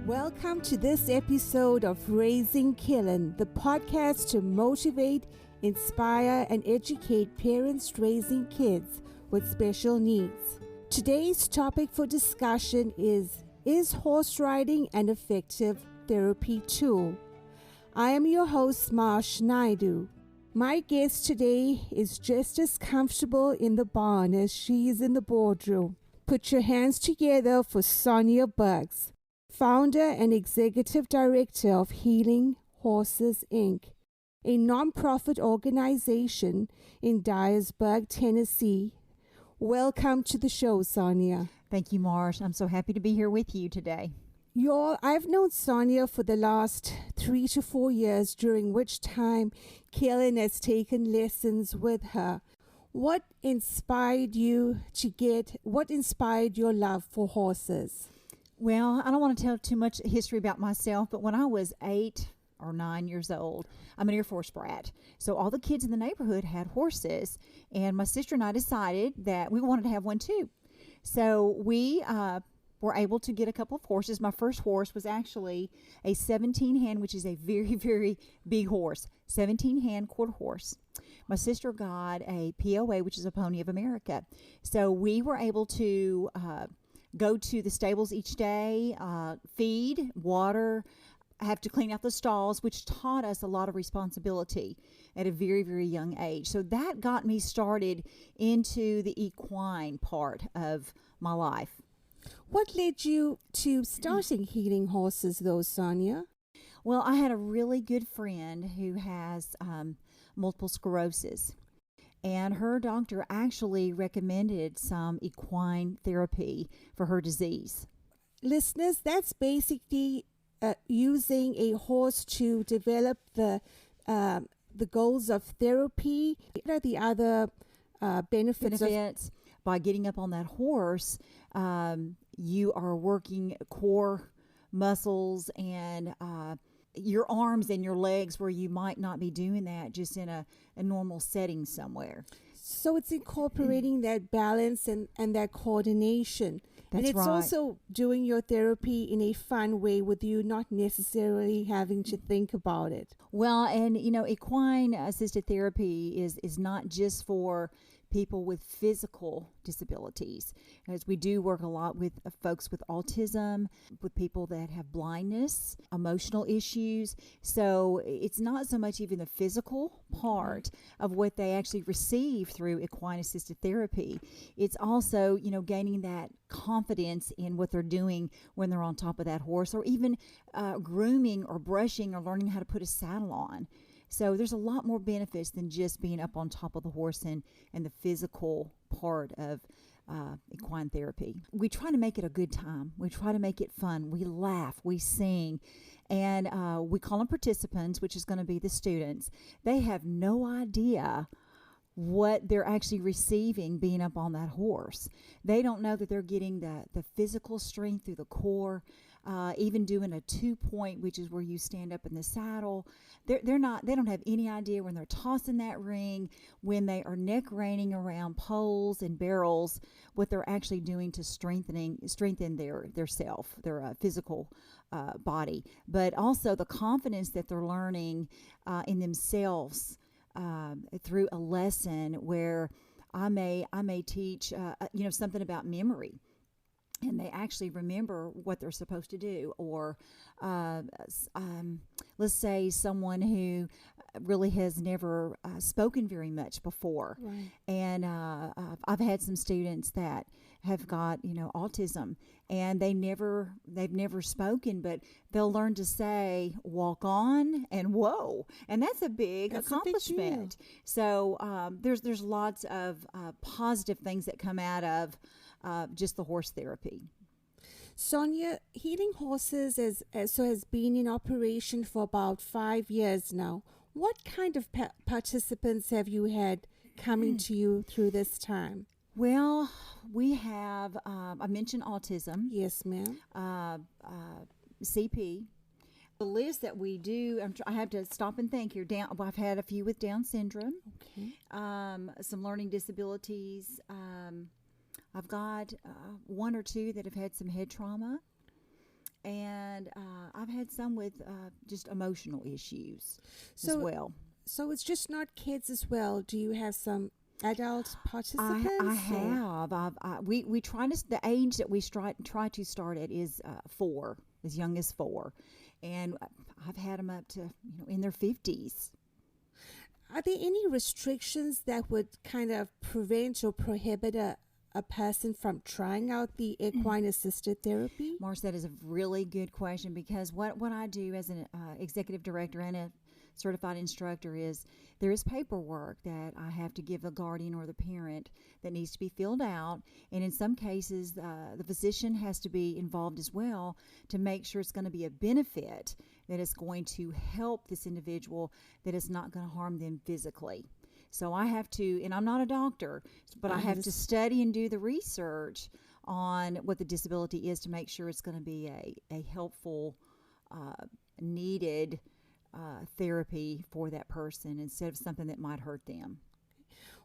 Welcome to this episode of Raising Killin, the podcast to motivate, inspire, and educate parents raising kids with special needs. Today's topic for discussion is horse riding an effective therapy tool? I am your host, Marsh Naidu. My guest today is just as comfortable in the barn as she is in the boardroom. Put your hands together for Sonia Bugs, founder and executive director of Healing Horses, Inc., a nonprofit organization in Dyersburg, Tennessee. Welcome to the show, Sonia. Thank you, Marsh. I'm so happy to be here with you today. Y'all, I've known Sonia for the last 3 to 4 years, during which time Kellen has taken lessons with her. What inspired your love for horses? Well, I don't want to tell too much history about myself, but when I was 8 or 9 years old, I'm an Air Force brat. So all the kids in the neighborhood had horses, and my sister and I decided that we wanted to have one too. So we were able to get a couple of horses. My first horse was actually a 17-hand, which is a very, very big horse, 17-hand quarter horse. My sister got a POA, which is a Pony of America. So we were able to go to the stables each day, feed, water, have to clean out the stalls, which taught us a lot of responsibility at a very, very young age. So that got me started into the equine part of my life. What led you to starting Healing Horses, though, Sonia? Well, I had a really good friend who has multiple sclerosis, and her doctor actually recommended some equine therapy for her disease. Listeners, that's basically using a horse to develop the goals of therapy. What are the other benefits? By getting up on that horse, you are working core muscles and your arms and your legs where you might not be doing that just in a normal setting somewhere. So it's incorporating that balance and that coordination. That's and it's right. also doing your therapy in a fun way with you not necessarily having to think about it. Well, and equine assisted therapy is not just for people with physical disabilities, as we do work a lot with folks with autism, with people that have blindness, emotional issues. So it's not so much even the physical part of what they actually receive through equine assisted therapy. It's also, gaining that confidence in what they're doing when they're on top of that horse, or even grooming or brushing or learning how to put a saddle on. So there's a lot more benefits than just being up on top of the horse and the physical part of equine therapy. We try to make it a good time. We try to make it fun. We laugh, we sing, and we call them participants, which is going to be the students. They have no idea what they're actually receiving being up on that horse. They don't know that they're getting the physical strength through the core. Even doing a 2-point, which is where you stand up in the saddle. They don't have any idea when they're tossing that ring, when they are neck reining around poles and barrels, what they're actually doing to strengthen their self, their physical body, but also the confidence that they're learning in themselves through a lesson where I may teach something about memory. And they actually remember what they're supposed to do. Or let's say someone who really has never spoken very much before. Right. And I've had some students that have got autism, and they've never spoken, but they'll learn to say walk on and whoa, and that's a big accomplishment. So there's lots of positive things that come out of just the horse therapy. Sonia, Healing Horses has been in operation for about 5 years now. What kind of participants have you had coming to you through this time? Well, we have, I mentioned autism. Yes, ma'am. CP. The list that we do, I have to stop and think here. I've had a few with Down syndrome. Okay. Some learning disabilities. I've got 1 or 2 that have had some head trauma. and I've had some with just emotional issues as So, well. so it's just not kids as well. Do you have some adult participants? I or- have. We try to, the age that we try to start at is 4, as young as 4. And I've had them up to, in their 50s. Are there any restrictions that would kind of prevent or prohibit a person from trying out the equine assisted therapy? Marsh, that is a really good question, because what I do as an executive director and a certified instructor is there is paperwork that I have to give the guardian or the parent that needs to be filled out, and in some cases the physician has to be involved as well to make sure it's going to be a benefit, that it's going to help this individual, that it's not going to harm them physically. So I have to, and I'm not a doctor, but I have to study and do the research on what the disability is to make sure it's going to be a helpful, needed therapy for that person instead of something that might hurt them.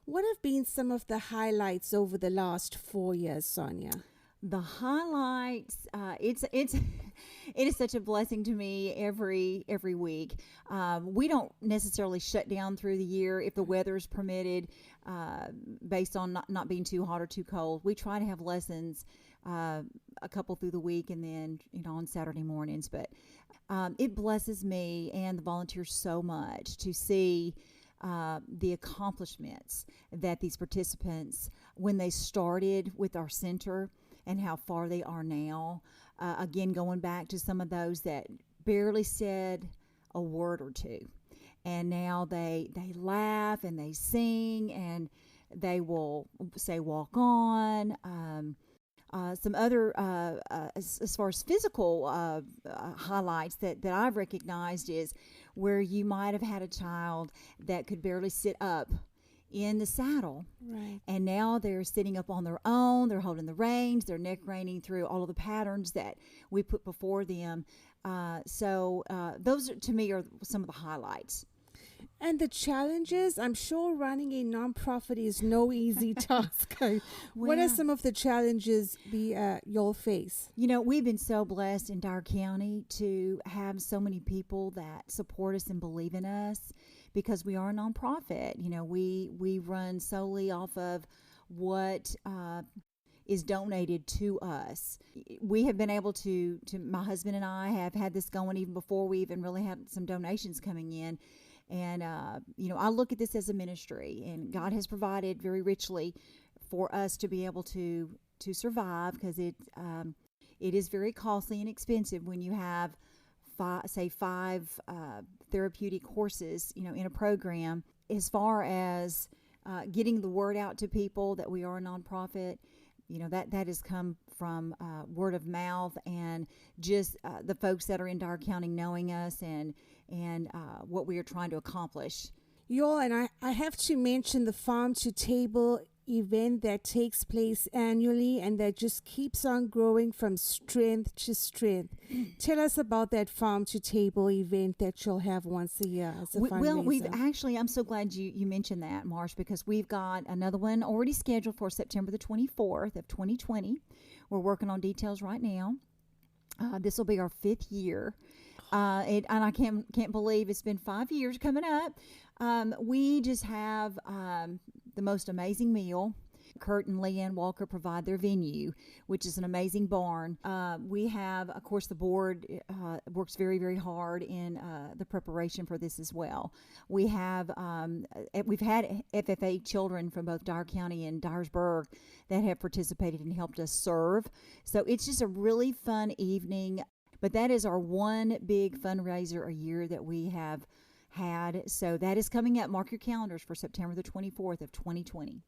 What have been some of the highlights over the last 4 years, Sonia? The highlights, it is such a blessing to me every week. We don't necessarily shut down through the year if the weather is permitted, based on not being too hot or too cold. We try to have lessons a couple through the week, and then on Saturday mornings. But it blesses me and the volunteers so much to see the accomplishments that these participants, when they started with our center, and how far they are now. Again, going back to some of those that barely said a word or two, and now they laugh and they sing, and they will say walk on. Some other, as far as physical highlights that I've recognized is where you might have had a child that could barely sit up in the saddle, Right. and now they're sitting up on their own. They're holding the reins. They're neck reining through all of the patterns that we put before them. So those to me are some of the highlights. And the challenges, I'm sure running a nonprofit is no easy task. What are Well, some of the challenges you'll face? We've been so blessed in Dyer County to have so many people that support us and believe in us, because we are a nonprofit. We run solely off of what is donated to us. We have been able to my husband and I have had this going even before we even really had some donations coming in. And, I look at this as a ministry, and God has provided very richly for us to be able to survive, because it is very costly and expensive when you have five therapeutic horses, in a program. As far as getting the word out to people that we are a nonprofit, that has come from word of mouth, and just the folks that are in Dyer County knowing us and what we are trying to accomplish. Y'all, and I have to mention the Farm to Table event that takes place annually and that just keeps on growing from strength to strength. Tell us about that Farm to Table event that you'll have once a year as a fundraiser. Well, I'm so glad you mentioned that, Marsh, because we've got another one already scheduled for September the 24th of 2020. We're working on details right now. This will be our 5th year. And I can't believe it's been 5 years coming up. We just have the most amazing meal. Kurt and Leanne Walker provide their venue, which is an amazing barn. We have, of course, the board works very, very hard in the preparation for this as well. We've had FFA children from both Dyer County and Dyersburg that have participated and helped us serve. So it's just a really fun evening. But that is our one big fundraiser a year that we have had. So that is coming up. Mark your calendars for September the 24th of 2020.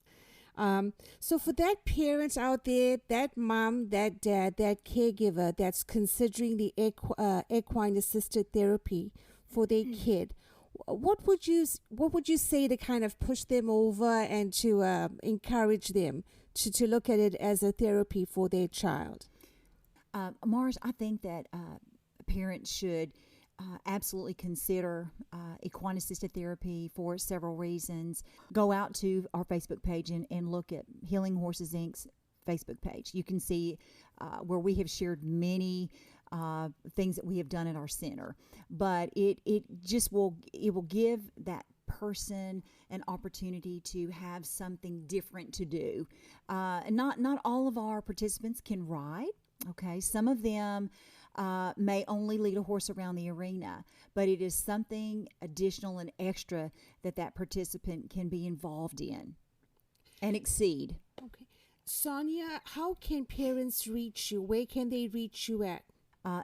So for that parent out there, that mom, that dad, that caregiver that's considering the equine assisted therapy for their kid, what would you say to kind of push them over and to encourage them to look at it as a therapy for their child? Mars, I think that parents should absolutely consider equine assisted therapy for several reasons. Go out to our Facebook page and look at Healing Horses Inc.'s Facebook page. You can see where we have shared many things that we have done at our center. But it will give that person an opportunity to have something different to do. Not all of our participants can ride. Okay, some of them may only lead a horse around the arena, but it is something additional and extra that participant can be involved in and exceed. Okay. Sonia, how can parents reach you? Where can they reach you at?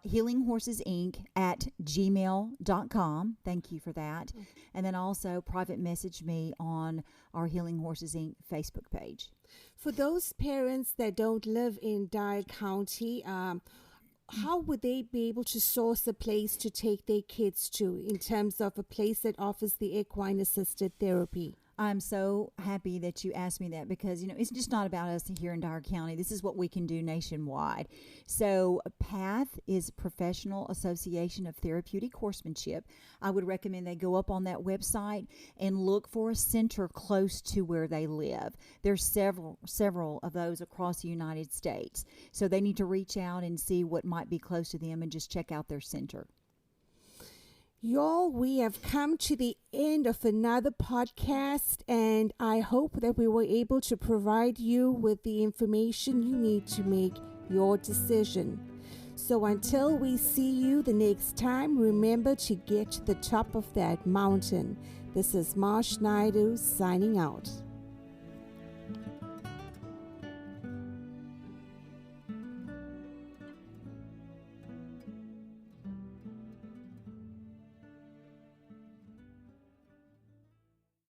Healing Horses Inc. at gmail.com. Thank you for that. Okay. And then also private message me on our Healing Horses Inc. Facebook page. For those parents that don't live in Dye County, how would they be able to source a place to take their kids to in terms of a place that offers the equine assisted therapy? I'm so happy that you asked me that because, it's just not about us here in Dyer County. This is what we can do nationwide. So PATH is Professional Association of Therapeutic Horsemanship. I would recommend they go up on that website and look for a center close to where they live. There's several of those across the United States. So they need to reach out and see what might be close to them and just check out their center. Y'all, we have come to the end of another podcast, and I hope that we were able to provide you with the information you need to make your decision. So until we see you the next time, remember to get to the top of that mountain. This is Marsh Naidu signing out.